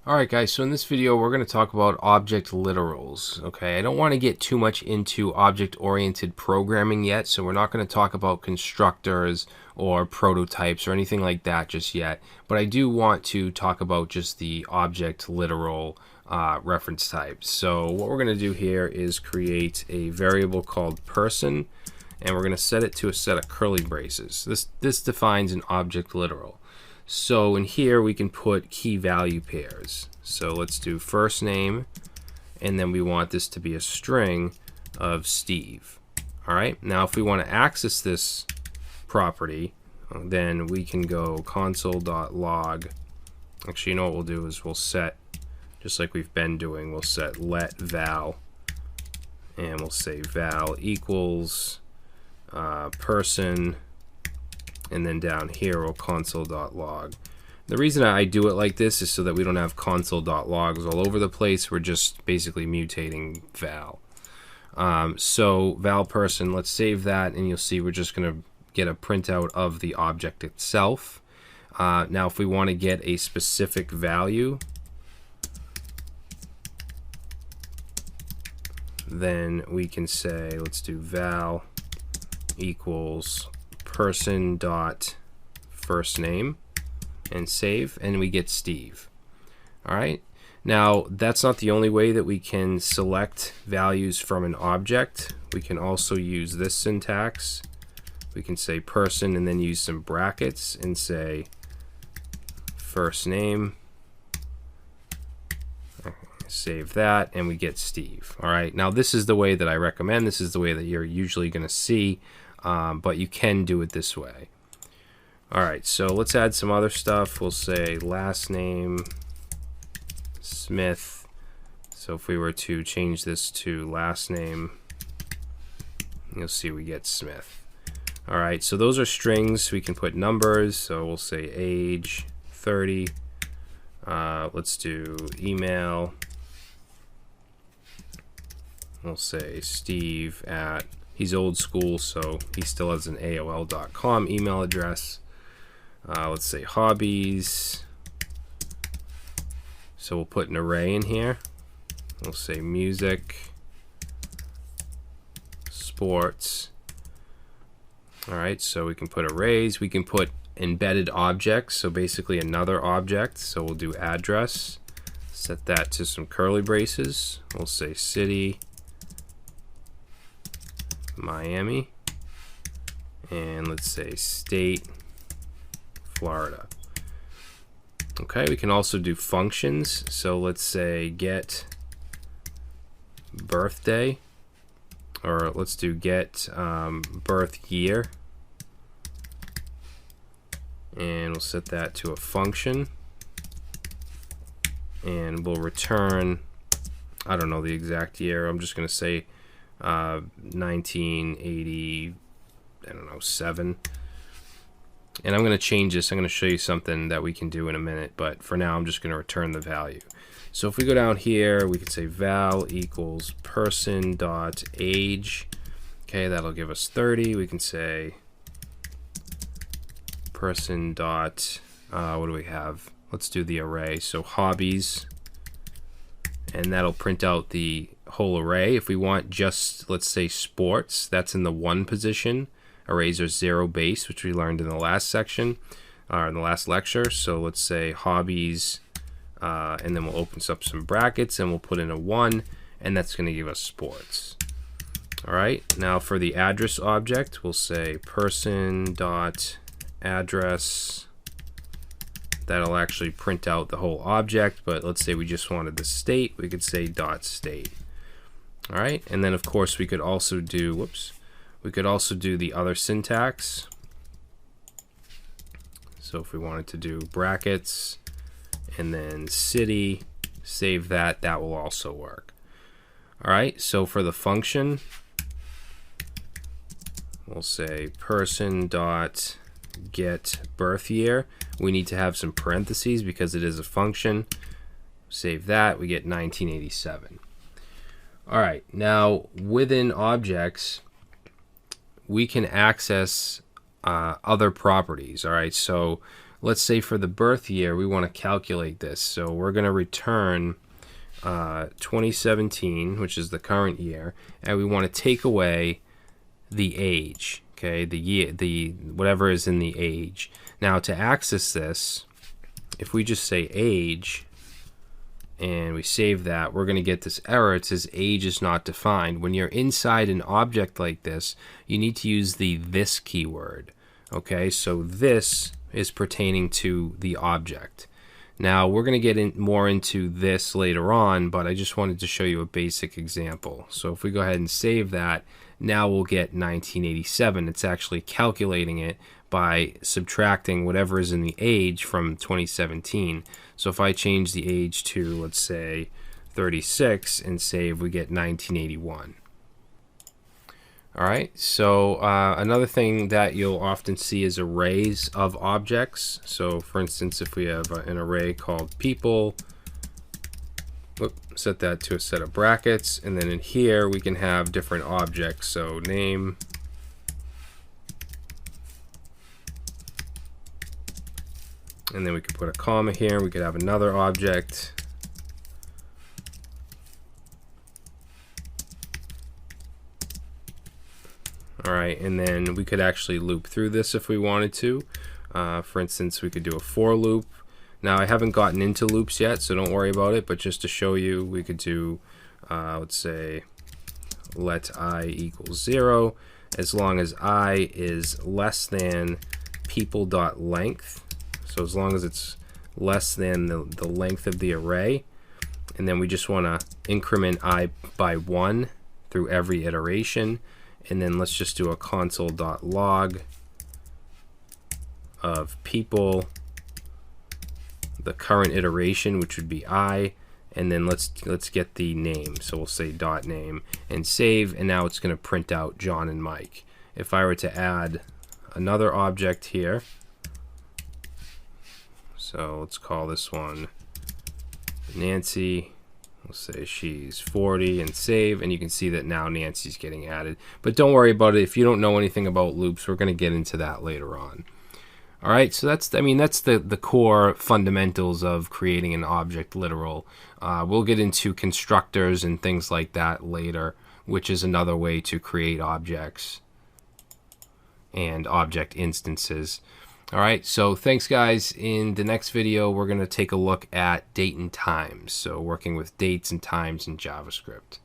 Alright guys, so in this video we're going to talk about object literals. Okay, I don't want to get too much into object-oriented programming yet, so we're not going to talk about constructors or prototypes or anything like that just yet, but I do want to talk about just the object literal reference types. So what we're going to do here is create a variable called person, and we're going to set it to a set of curly braces. This defines an object literal. So in here we can put key value pairs. So let's do first name, and then we want this to be a string of Steve. Alright, now if we want to access this property, then we can go console.log. Actually, you know what we'll do is we'll set, just like we've been doing, we'll set let val, and we'll say val equals person, and then down here we'll console.log. The reason I do it like this is so that we don't have console.logs all over the place. We're just basically mutating val. So val person, let's save that, and you'll see we're just going to get a printout of the object itself. Now if we want to get a specific value, then we can say, let's do val equals person dot first name and save, and we get Steve. Alright, now that's not the only way that we can select values from an object. We can also use this syntax. We can say person and then use some brackets and say first name, save that, and we get Steve. Alright, now this is the way that I recommend. This is the way that you're usually going to see, but you can do it this way. Alright, so let's add some other stuff. We'll say last name Smith. So if we were to change this to last name, you'll see we get Smith. Alright, so those are strings. We can put numbers, so we'll say age 30. Let's do email. We'll say Steve at, he's old school, so he still has an AOL.com email address. Let's say hobbies. So we'll put an array in here. We'll say music, sports. Alright, so we can put arrays. We can put embedded objects, so basically another object. So we'll do address. Set that to some curly braces. We'll say city, Miami, and let's say state, Florida. Okay, we can also do functions. So let's say get birthday, or let's do get birth year, and we'll set that to a function, and we'll return, I don't know the exact year, I'm just going to say 1980, I don't know, 7. And I'm going to change this. I'm going to show you something that we can do in a minute, but for now I'm just going to return the value. So if we go down here, we can say val equals person dot age. Okay, that'll give us 30. We can say person dot what do we have? Let's do the array. So hobbies, and that'll print out the whole array. If we want just, let's say, sports, that's in the 1 position. Arrays are 0 base, which we learned in the last section, or in the last lecture. So let's say hobbies, and then we'll open up some brackets, and we'll put in a 1, and that's going to give us sports. Alright, now for the address object, we'll say person dot address. That'll actually print out the whole object, but let's say we just wanted the state, we could say dot state. Alright, and then of course we could also do, we could also do the other syntax. So if we wanted to do brackets and then city, save that, that will also work. Alright, so for the function, we'll say person dot get birth year. We need to have some parentheses because it is a function. Save that, we get 1987. Alright, now within objects, we can access other properties. Alright, so let's say for the birth year, we want to calculate this. So we're going to return 2017, which is the current year, and we want to take away the age, okay, the year, the whatever is in the age. Now to access this, if we just say age and we save that, we're going to get this error. It says age is not defined. When you're inside an object like this, you need to use the this keyword. Okay, so this is pertaining to the object. Now we're going to get more into this later on, but I just wanted to show you a basic example. So if we go ahead and save that, now we'll get 1987. It's actually calculating it by subtracting whatever is in the age from 2017. So if I change the age to, let's say, 36 and save, we get 1981. Alright, so another thing that you'll often see is arrays of objects. So for instance, if we have an array called people, set that to a set of brackets, and then in here we can have different objects. So name, and then we could put a comma here. We could have another object. All right, and then we could actually loop through this if we wanted to. For instance, we could do a for loop. Now I haven't gotten into loops yet, so don't worry about it, but just to show you, we could do, let's say, let I equals 0, as long as I is less than people.length. So as long as it's less than the length of the array, and then we just want to increment I by 1 through every iteration. And then let's just do a console.log of people, the current iteration, which would be I, and then let's get the name. So we'll say .name and save, and now it's going to print out John and Mike. If I were to add another object here, so let's call this one Nancy. We'll say she's 40 and save, and you can see that now Nancy's getting added. But don't worry about it. If you don't know anything about loops, we're going to get into that later on. All right, so that's the core fundamentals of creating an object literal. We'll get into constructors and things like that later, which is another way to create objects and object instances. All right, so thanks guys. In the next video, we're going to take a look at date and times. So working with dates and times in JavaScript.